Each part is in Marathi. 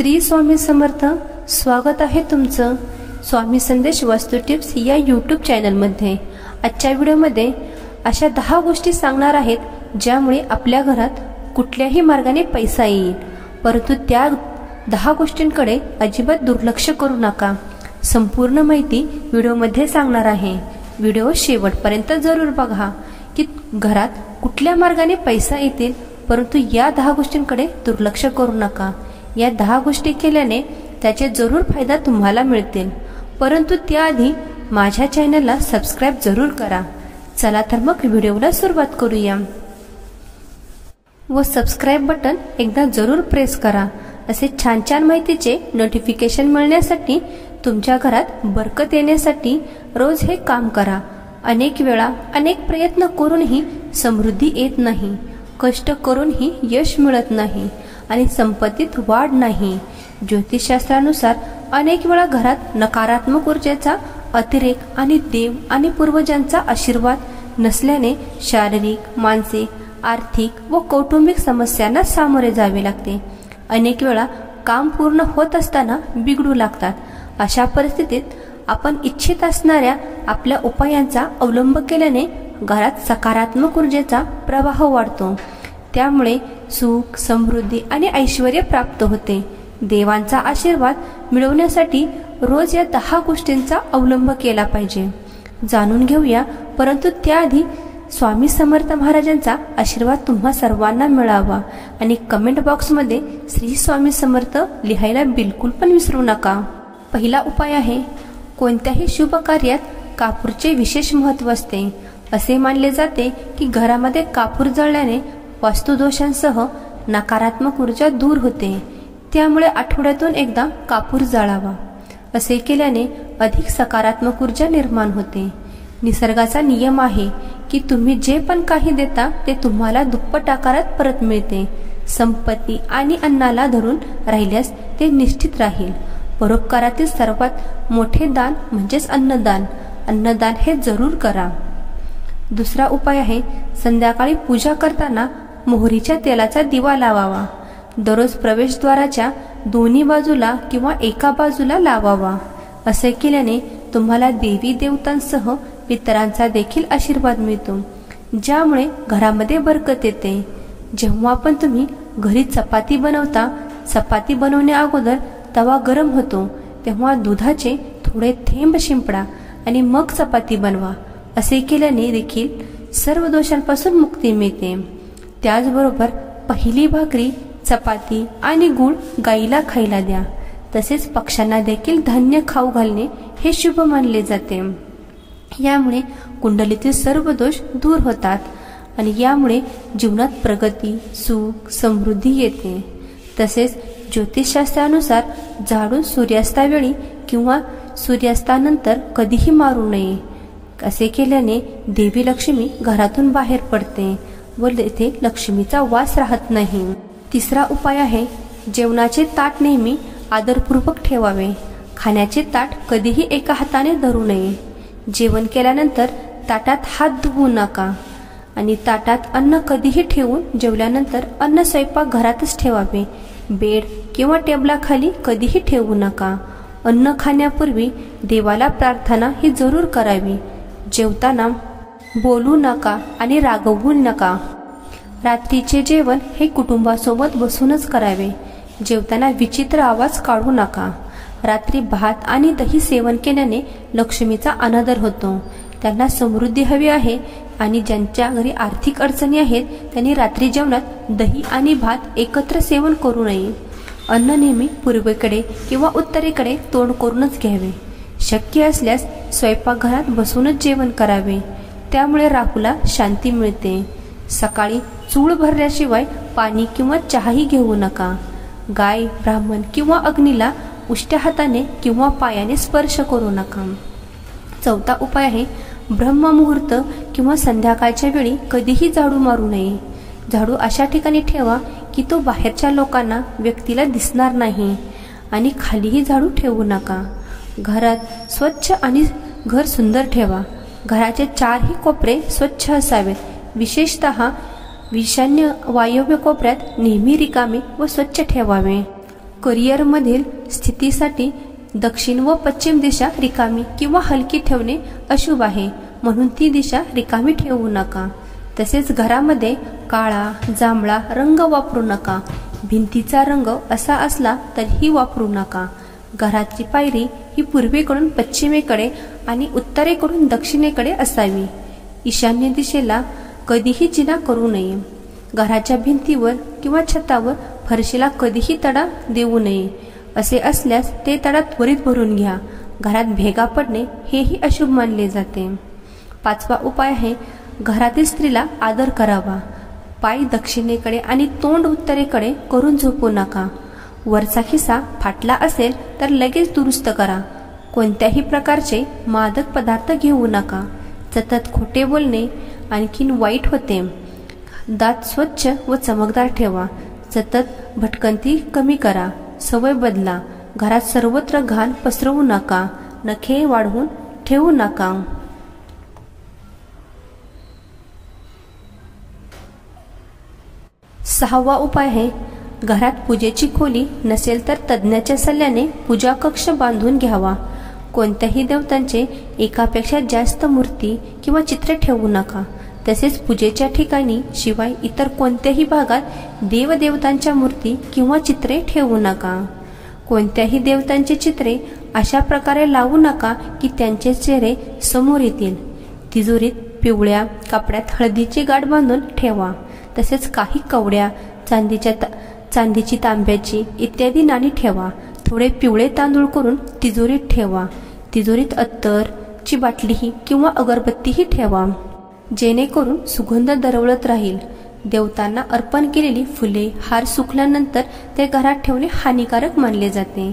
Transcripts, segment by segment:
श्री स्वामी समर्थ. स्वागत आहे तुमचं स्वामी संदेश वास्तू टिप्स या यूट्यूब चॅनलमध्ये. आजच्या व्हिडिओमध्ये अशा 10 गोष्टी सांगणार आहेत ज्यामुळे आपल्या घरात कुठल्याही मार्गाने पैसा येईल, परंतु त्या 10 गोष्टींकडे अजिबात दुर्लक्ष करू नका. संपूर्ण माहिती व्हिडिओमध्ये सांगणार आहे. व्हिडिओ शेवटपर्यंत जरूर बघा की घरात कुठल्या मार्गाने पैसा येतील, परंतु या 10 गोष्टींकडे दुर्लक्ष करू नका. या 10 गोष्टी केल्याने त्याचे जरूर फायदा तुम्हाला मिळतील, परंतु त्याआधी माझ्या चॅनलला सबस्क्राइब जरूर करा. चला तर मग व्हिडिओला सुरुवात करूया. व सबस्क्राइब बटन एकदा जरूर प्रेस करा. असे छान छान माहितीचे नोटिफिकेशन मिळण्यासाठी, तुमच्या घरात बरकत येण्यासाठी रोज हे काम करा. अनेक वेळा अनेक प्रयत्न करूनही समृद्धी येत नाही, कष्ट करूनही यश मिळत नाही आणि संपत्तीत वाढ नाही. ज्योतिषशास्त्रानुसार अनेक वेळा घरात नकारात्मक ऊर्जेचा अतिरेक आणि देव आणि पूर्वजांचा आशीर्वाद नसल्याने शारीरिक, मानसिक, आर्थिक व कौटुंबिक समस्यांना सामोरे जावे लागते. अनेक वेळा काम पूर्ण होत असताना बिघडू लागतात. अशा परिस्थितीत आपण इच्छित असणाऱ्या आपल्या उपायांचा अवलंब केल्याने घरात सकारात्मक ऊर्जेचा प्रवाह वाढतो. त्यामुळे सुख, समृद्धी आणि ऐश्वर्य प्राप्त होते. देवांचा आशीर्वाद मिळवण्यासाठी रोज या 10 गोष्टींचा अवलंब केला पाहिजे. जाणून घेऊया, परंतु त्याआधी स्वामी समर्थ महाराजांचा आशीर्वाद तुम्हा सर्वांना मिळावा आणि कमेंट बॉक्समध्ये श्री स्वामी समर्थ लिहायला बिलकुल पण विसरू नका. पहिला उपाय आहे, कोणत्याही शुभ कार्यात कापूरचे विशेष महत्त्व असते. असे मानले जाते की घरामध्ये कापूर जळल्याने वास्तुदोषांसह नकारात्मक ऊर्जा दूर होते. त्यामुळे आठवड्यातून एकदा कापूर जाळावा. असे केल्याने अधिक सकारात्मक ऊर्जा निर्माण होते. निसर्गाचा नियम आहे की तुम्ही जे पण काही देता ते तुम्हाला दुप्पट आकारात परत मिळते. संपत्ती आणि अन्नाला धरून राहिल्यास ते निश्चित राहील. परोपकारातील सर्वात मोठे दान म्हणजेच अन्नदान. अन्नदान हे जरूर करा. दुसरा उपाय आहे, संध्याकाळी पूजा करताना मोहरीच्या तेलाचा दिवा लावावा. दररोज प्रवेशद्वाराच्या दोन्ही बाजूला किंवा एका बाजूला लावावा. असे केल्याने तुम्हाला देवी देवतांसह पितरांचा देखील आशीर्वाद मिळतो, ज्यामुळे घरामध्ये बरकत येते. जेव्हा पण तुम्ही घरी चपाती बनवता, चपाती बनवण्या अगोदर तवा गरम होतो तेव्हा दुधाचे थोडे थेंब शिंपडा आणि मग चपाती बनवा. असे केल्याने देखील सर्व दोषांपासून मुक्ती मिळते. त्याचबरोबर पहिली भाकरी, चपाती आणि गूळ गाईला खायला द्या. तसेच पक्ष्यांना देखील धान्य खाऊ घालणे हे शुभ मानले जाते. यामुळे कुंडलीतील सर्व दोष दूर होतात आणि यामुळे जीवनात प्रगती, सुख, समृद्धी येते. तसेच ज्योतिषशास्त्रानुसार झाडू सूर्यास्तावेळी किंवा सूर्यास्तानंतर कधीही मारू नये. असे केल्याने देवी लक्ष्मी घरातून बाहेर पडते व तेथे लक्ष्मीचा वास राहत नाही. तिसरा उपाय आहे, जेवणाचे ताट नेहमी आदरपूर्वक ठेवावे. खाण्याचे ताट कधीही एका हाताने धरू नये. जेवण केल्यानंतर ताटात हात धुवू नका आणि ताटात अन्न कधीही ठेवून जेवल्यानंतर अन्न स्वयंपाक घरातच ठेवावे. बेड किंवा टेबलाखाली कधीही ठेवू नका. अन्न खाण्यापूर्वी देवाला प्रार्थना ही जरूर करावी. जेवताना बोलू नका आणि रागवू नका. रात्रीचे जेवण हे कुटुंबासोबत बसूनच करावे. जेवताना विचित्र आवाज काढू नका. रात्री भात आणि दही सेवन केल्याने लक्ष्मीचा अनादर होतो. त्यांना समृद्धी हवी आहे आणि ज्यांच्या घरी आर्थिक अडचणी आहेत त्यांनी रात्री जेवणात दही आणि भात एकत्र सेवन करू नये. अन्न नेहमी पूर्वेकडे किंवा उत्तरेकडे तोंड करूनच घ्यावे. शक्य असल्यास स्वयंपाकघरात बसूनच जेवण करावे. त्यामुळे राहूला शांती मिळते. सकाळी चूळ भरल्याशिवाय पाणी किंवा चहाही घेऊ नका. गाय, ब्राह्मण किंवा अग्नीला उष्ट्या हाताने किंवा पायाने स्पर्श करू नका. चौथा उपाय आहे, ब्रह्ममुहूर्त किंवा संध्याकाळच्या वेळी कधीही झाडू मारू नये. झाडू अशा ठिकाणी ठेवा की तो बाहेरच्या लोकांना, व्यक्तीला दिसणार नाही आणि खालीही झाडू ठेवू नका. घरात स्वच्छ आणि घर सुंदर ठेवा. घराचे 4ही कोपरे स्वच्छ असावेत. विशेषतः ईशान्य वायव्य कोपऱ्यात नेहमी रिकामे व स्वच्छ ठेवावे. करिअरमधील स्थितीसाठी दक्षिण व पश्चिम दिशा रिकामी किंवा हलकी ठेवणे अशुभ आहे, म्हणून ती दिशा रिकामी ठेवू नका. तसेच घरामध्ये काळा जांभळा रंग वापरू नका. भिंतीचा रंग असा असला तरीही वापरू नका. घराची पायरी ही पूर्वेकडून पश्चिमेकडे आणि उत्तरेकडून दक्षिणेकडे असावी. ईशान्य दिशेला कधीही जिना करू नये. घराच्या भिंतीवर किंवा छतावर फरशीला कधीही तडा देऊ नये. असे असल्यास ते तडा त्वरित भरून घ्या. घरात भेगा पडणे हेही अशुभ मानले जाते. 5वा उपाय आहे, घरातील स्त्रीला आदर करावा. पाय दक्षिणेकडे आणि तोंड उत्तरेकडे करून झोपू नका. वरचा खिसा फाटला असेल तर लगेच दुरुस्त करा. कोणत्याही प्रकारचे मादक पदार्थ घेऊ नका. सतत खोटे बोलणे आणखीन वाईट होते. दात स्वच्छ व चमकदार ठेवा. सतत भटकंती कमी करा. सवय बदला. घरात सर्वत्र घाण पसरवू नका. नखे वाढवून ठेवू नका. 6वा उपाय आहे, घरात पूजेची खोली नसेल तर तज्ज्ञाच्या सल्ल्याने पूजा कक्ष बांधून घ्यावा. कोणत्याही देवतांचे एकापेक्षा जास्त मूर्ती किंवा चित्रे ठेवू नका. तसेच पूजेच्या ठिकाणी शिवाय इतर कोणत्याही भागात देवदेवतांच्या मूर्ती किंवा चित्रे ठेवू नका. कोणत्याही देवतांचे चित्रे अशा प्रकारे लावू नका की त्यांचे चेहरे समोर येतील. तिजोरीत पिवळ्या कपड्यात हळदीची गाठ बांधून ठेवा. तसेच काही कवड्या, चांदीची, तांब्याची इत्यादी नाणी ठेवा. थोडे पिवळे तांदूळ करून तिजोरीत ठेवा. तिजोरीत अत्तरची बाटलीही किंवा अगरबत्तीही ठेवा, जेणेकरून सुगंध दरवळत राहील. देवतांना अर्पण केलेली फुले, हार सुकल्यानंतर ते घरात ठेवणे हानिकारक मानले जाते.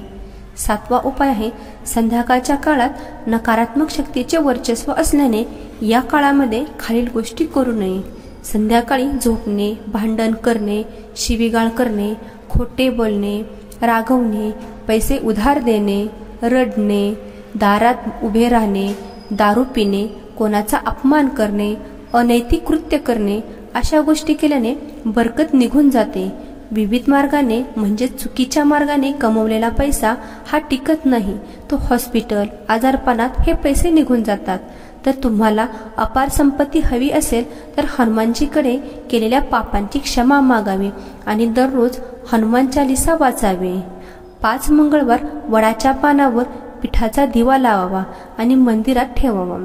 7वा उपाय आहे, संध्याकाळच्या काळात नकारात्मक शक्तीचे वर्चस्व असल्याने या काळामध्ये खालील गोष्टी करू नये. संध्याकाळी झोपणे, भांडण करणे, शिवीगाळ करणे, खोटे बोलणे, रागवणे, पैसे उधार देणे, रडणे, दारात उभे राहणे, दारू पिणे, कोणाचा अपमान करणे, अनैतिक कृत्य करणे अशा गोष्टी केल्याने बरकत निघून जाते. विविध मार्गाने म्हणजे चुकीच्या मार्गाने कमवलेला पैसा हा टिकत नाही. तो हॉस्पिटल, आजारपणात हे पैसे निघून जातात. तर तुम्हाला अपार संपत्ती हवी असेल तर हनुमानजीकडे केलेल्या पापांची क्षमा मागावी आणि दररोज हनुमान चालीसा वाचावे. 5 मंगळवार वडाच्या पानावर पिठाचा दिवा लावावा आणि मंदिरात ठेवावा.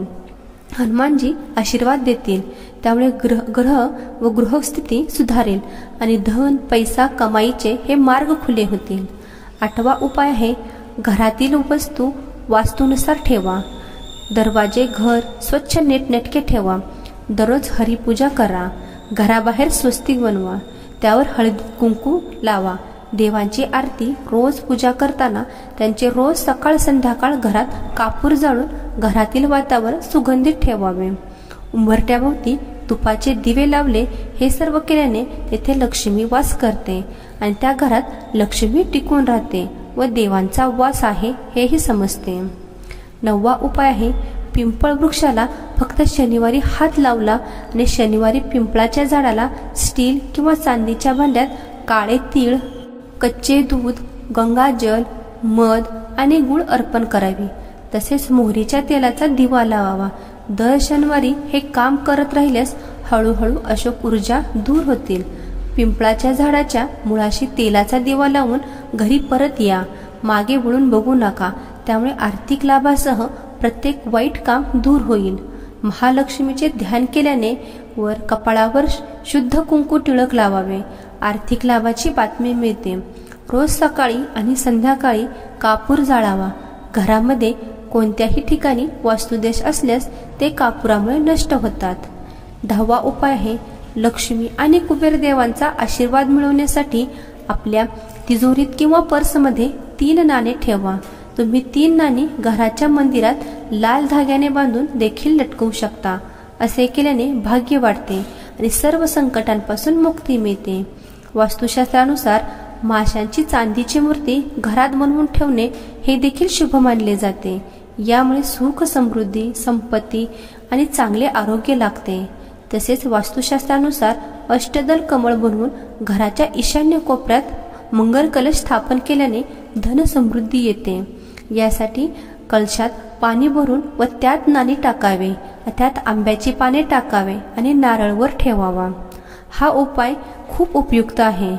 हनुमानजी आशीर्वाद देतील. त्यामुळे ग्रह व गृहस्थिती सुधारेल आणि धन पैसा कमाईचे हे मार्ग खुले होतील. 8वा उपाय आहे, घरातील वस्तू वास्तूनुसार ठेवा. दरवाजे, घर स्वच्छ नीटनेटके ठेवा. दररोज हरिपूजा करा. घराबाहेर स्वस्तिक बनवा. त्यावर हळदी कुंकू लावा. देवांची आरती रोज पूजा करताना त्यांचे रोज सकाळ संध्याकाळ घरात कापूर जाळून घरातील वातावरण सुगंधित ठेवावे. उंबरट्याभोवती तुपाचे दिवे लावले. हे सर्व केल्याने तेथे लक्ष्मी वास करते आणि त्या घरात लक्ष्मी टिकून राहते व देवांचा वास आहे हेही समजते. 9वा उपाय आहे, पिंपळ वृक्षाला फक्त शनिवारी हात लावला आणि शनिवारी पिंपळाच्या झाडाला स्टील किंवा चांदीच्या भांड्यात काळे तीळ, कच्चे दूध, गंगाजल, मध आणि गुळ अर्पण करावे. तसेच मोहरीच्या तेलाचा दिवा लावावा. दर शनिवारी हे काम करत राहिल्यास हळूहळू अशोक ऊर्जा दूर होतील. पिंपळाच्या झाडाच्या मुळाशी तेलाचा दिवा लावून घरी परत या. मागे वळून बघू नका. त्यामुळे आर्थिक लाभासह प्रत्येक वाईट काम दूर होईल. महालक्ष्मीचे ध्यान केल्याने वर कपाळावर शुद्ध कुंकू टिळक लावावे. आर्थिक लाभाची बातमी मिळते. रोज सकाळी आणि संध्याकाळी कापूर जाळावा. घरामध्ये कोणत्याही ठिकाणी वास्तुदोष असल्यास ते कापुरामुळे नष्ट होतात. 10वा उपाय आहे, लक्ष्मी आणि कुबेर देवांचा आशीर्वाद मिळवण्यासाठी आपल्या तिजोरीत किंवा पर्समध्ये 3 नाणे ठेवा. तुम्ही 3 नाणी घराच्या मंदिरात लाल धाग्याने बांधून देखील लटकवू शकता. असे केल्याने भाग्य वाढते आणि सर्व संकटांपासून मुक्ती मिळते. वास्तुशास्त्रानुसार माशांची चांदीची मूर्ती घरात बनवून ठेवणे हे देखील शुभ मानले जाते. यामुळे सुख, समृद्धी, संपत्ती आणि चांगले आरोग्य लागते. तसेच वास्तुशास्त्रानुसार अष्टदल कमळ बनवून घराच्या ईशान्य कोपऱ्यात मंगल कलश स्थापन केल्याने धन समृद्धी येते। यासाठी कलशात पाणी भरून व त्यात नाणी टाकावे, त्यात आंब्याची पाने टाकावे आणि नारळवर ठेवावा। हा उपाय खूप उपयुक्त आहे।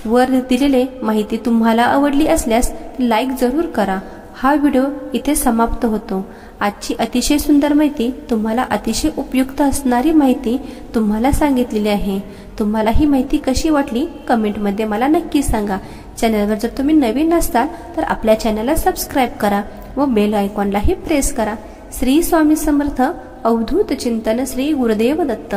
वर दिलेले माहिती तुम्हाला आवडली असल्यास लाईक जरूर करा। हा व्हिडिओ इथे समाप्त होतो। आजची अतिशय सुंदर माहिती, तुम्हाला अतिशय उपयुक्त असणारी माहिती तुम्हाला सांगितलेली आहे। तुम्हाला ही माहिती कशी वाटली कमेंटमध्ये मला नक्की सांगा। चॅनलवर जर तुम्ही नवीन असाल तर आपल्या चॅनलला सबस्क्राईब करा व बेल आयकॉनलाही प्रेस करा। श्री स्वामी समर्थ। अवधूत चिंतन। श्री गुरुदेव दत्त।